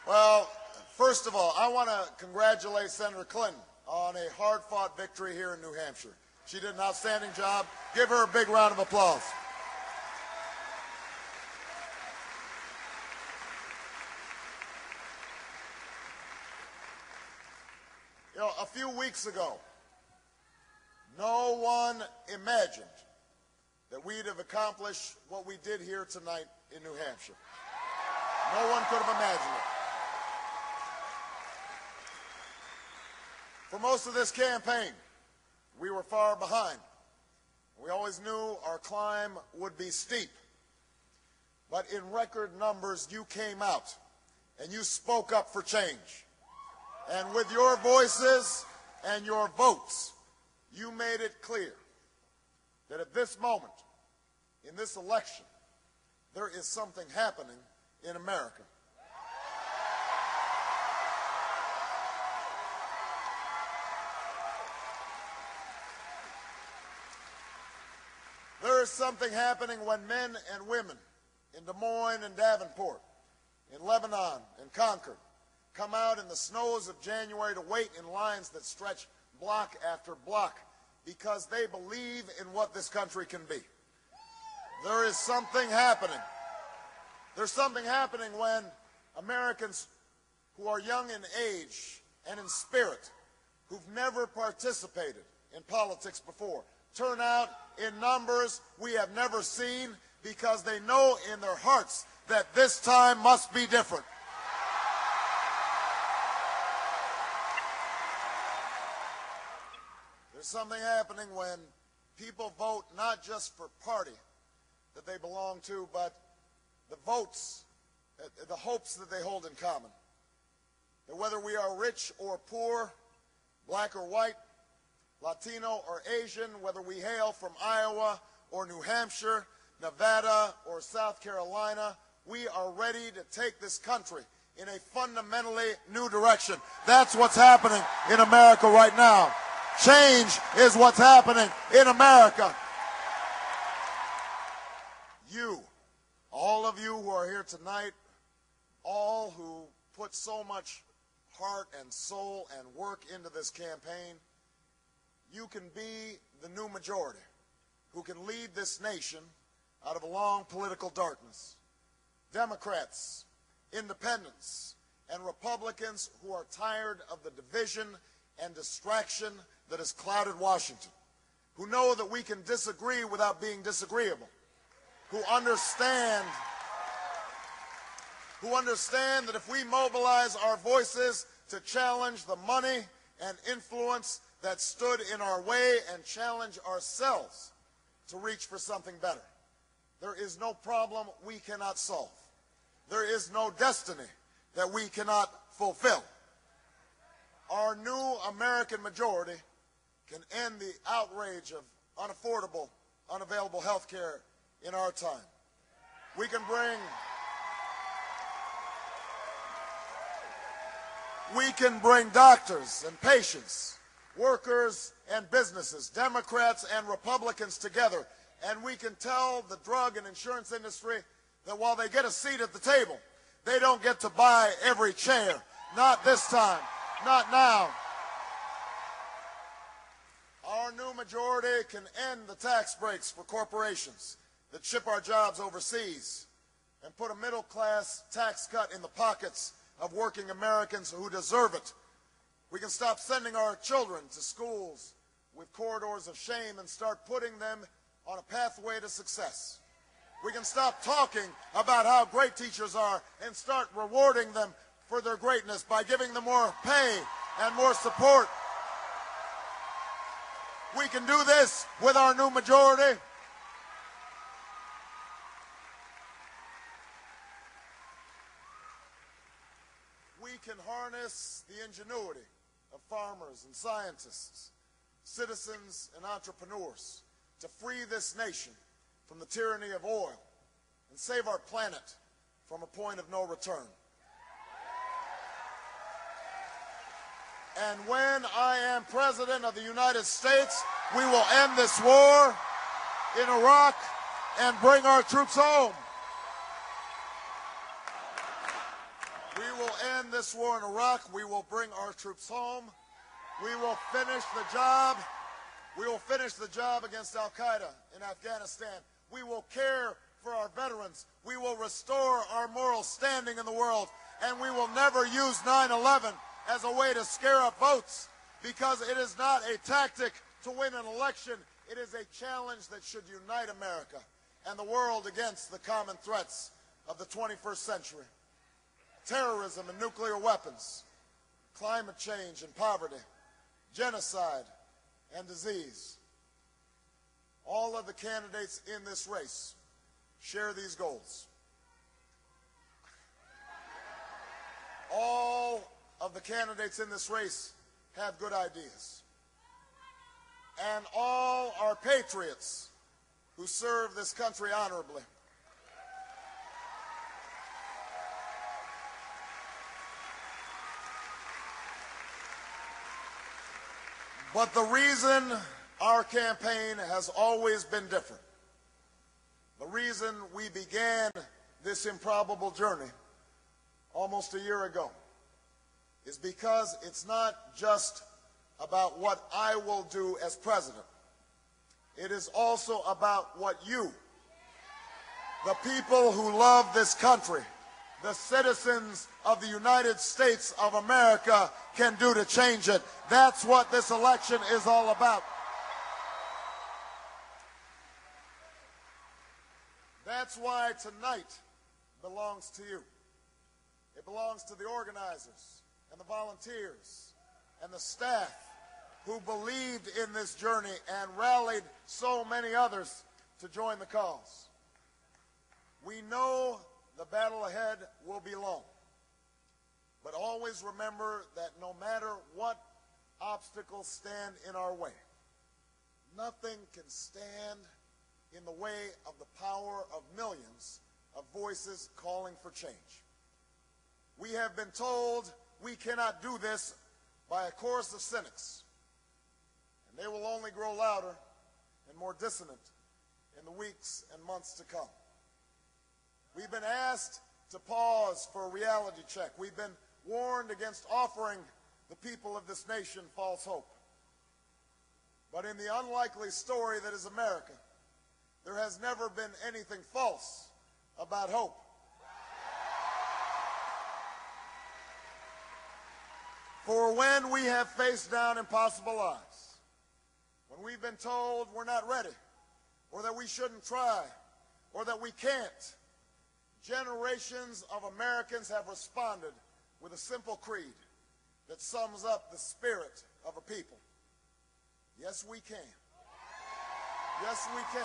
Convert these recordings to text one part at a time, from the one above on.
Well, first of all, I want to congratulate Senator Clinton on a hard-fought victory here in New Hampshire. She did an outstanding job. Give her a big round of applause. You know, a few weeks ago, no one imagined that we'd have accomplished what we did here tonight in New Hampshire. No one could have imagined it. For most of this campaign, we were far behind. We always knew our climb would be steep. But in record numbers, you came out and you spoke up for change. And with your voices and your votes, you made it clear that at this moment, in this election, there is something happening in America. There is something happening when men and women in Des Moines and Davenport, in Lebanon and Concord, come out in the snows of January to wait in lines that stretch block after block because they believe in what this country can be. There is something happening. There's something happening when Americans who are young in age and in spirit, who've never participated in politics before, turn out in numbers we have never seen because they know in their hearts that this time must be different. There's something happening when people vote not just for party that they belong to, but the votes, the hopes that they hold in common. That whether we are rich or poor, black or white, Latino or Asian, whether we hail from Iowa or New Hampshire, Nevada or South Carolina, we are ready to take this country in a fundamentally new direction. That's what's happening in America right now. Change is what's happening in America. You, all of you who are here tonight, all who put so much heart and soul and work into this campaign, you can be the new majority who can lead this nation out of a long political darkness. Democrats, independents, and Republicans who are tired of the division and distraction that has clouded Washington, who know that we can disagree without being disagreeable, who understand that if we mobilize our voices to challenge the money and influence that stood in our way and challenge ourselves to reach for something better, there is no problem we cannot solve. There is no destiny that we cannot fulfill. Our new American majority can end the outrage of unaffordable, unavailable health care in our time. We can bring doctors and patients, workers and businesses, Democrats and Republicans together, and we can tell the drug and insurance industry that while they get a seat at the table, they don't get to buy every chair. Not this time. Not now. Our new majority can end the tax breaks for corporations that ship our jobs overseas and put a middle-class tax cut in the pockets of working Americans who deserve it. We can stop sending our children to schools with corridors of shame and start putting them on a pathway to success. We can stop talking about how great teachers are and start rewarding them for their greatness by giving them more pay and more support. We can do this with our new majority. We can harness the ingenuity of farmers and scientists, citizens and entrepreneurs to free this nation from the tyranny of oil and save our planet from a point of no return. And when I am President of the United States, we will end this war in Iraq and bring our troops home. We will end this war in Iraq. We will bring our troops home. We will finish the job. We will finish the job against Al-Qaeda in Afghanistan. We will care for our veterans. We will restore our moral standing in the world. And we will never use 9/11 as a way to scare up votes, because it is not a tactic to win an election. It is a challenge that should unite America and the world against the common threats of the 21st century. Terrorism and nuclear weapons, climate change and poverty, genocide and disease. All of the candidates in this race share these goals. All of the candidates in this race have good ideas. And all are patriots who serve this country honorably. But the reason our campaign has always been different, the reason we began this improbable journey almost a year ago, is because it's not just about what I will do as president. It is also about what you, the people who love this country, the citizens of the United States of America, can do to change it. That's what this election is all about. That's why tonight belongs to you. It belongs to the organizers and the volunteers and the staff who believed in this journey and rallied so many others to join the cause. We know the battle ahead will be long, but always remember that no matter what obstacles stand in our way, nothing can stand in the way of the power of millions of voices calling for change. We have been told we cannot do this by a chorus of cynics, and they will only grow louder and more dissonant in the weeks and months to come. We've been asked to pause for a reality check. We've been warned against offering the people of this nation false hope. But in the unlikely story that is America, there has never been anything false about hope. For when we have faced down impossible odds, when we've been told we're not ready, or that we shouldn't try, or that we can't, generations of Americans have responded with a simple creed that sums up the spirit of a people. Yes, we can. Yes, we can.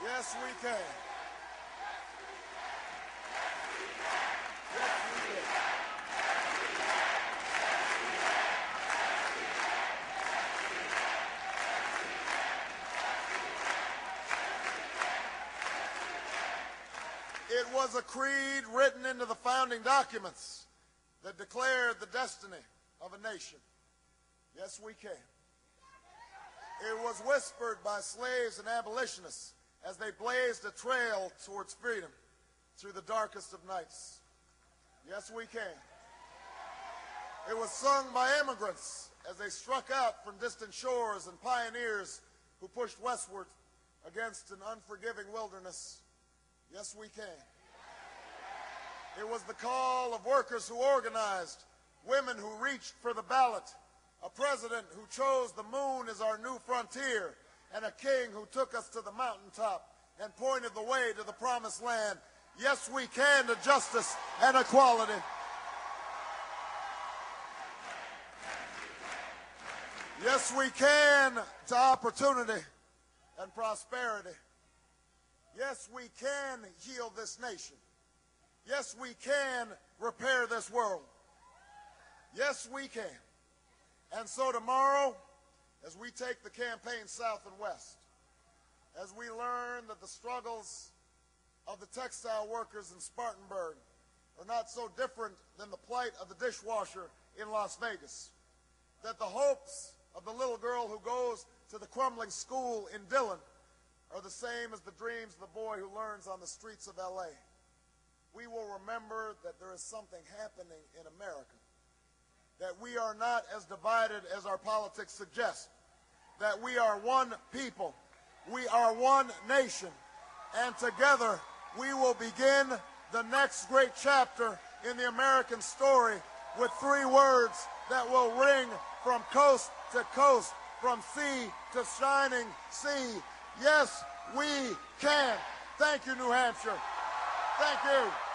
Yes, we can. Yes, we can. It was a creed written into the founding documents that declared the destiny of a nation. Yes, we can. It was whispered by slaves and abolitionists as they blazed a trail towards freedom through the darkest of nights. Yes, we can. It was sung by immigrants as they struck out from distant shores and pioneers who pushed westward against an unforgiving wilderness. Yes, we can. It was the call of workers who organized, women who reached for the ballot, a president who chose the moon as our new frontier, and a king who took us to the mountaintop and pointed the way to the promised land. Yes, we can to justice and equality. Yes, we can to opportunity and prosperity. Yes, we can heal this nation. Yes, we can repair this world. Yes, we can. And so tomorrow, as we take the campaign south and west, as we learn that the struggles of the textile workers in Spartanburg are not so different than the plight of the dishwasher in Las Vegas, that the hopes of the little girl who goes to the crumbling school in Dillon are the same as the dreams of the boy who learns on the streets of L.A. we will remember that there is something happening in America, that we are not as divided as our politics suggest, that we are one people, we are one nation, and together we will begin the next great chapter in the American story with 3 words that will ring from coast to coast, from sea to shining sea. Yes, we can. Thank you, New Hampshire. Thank you.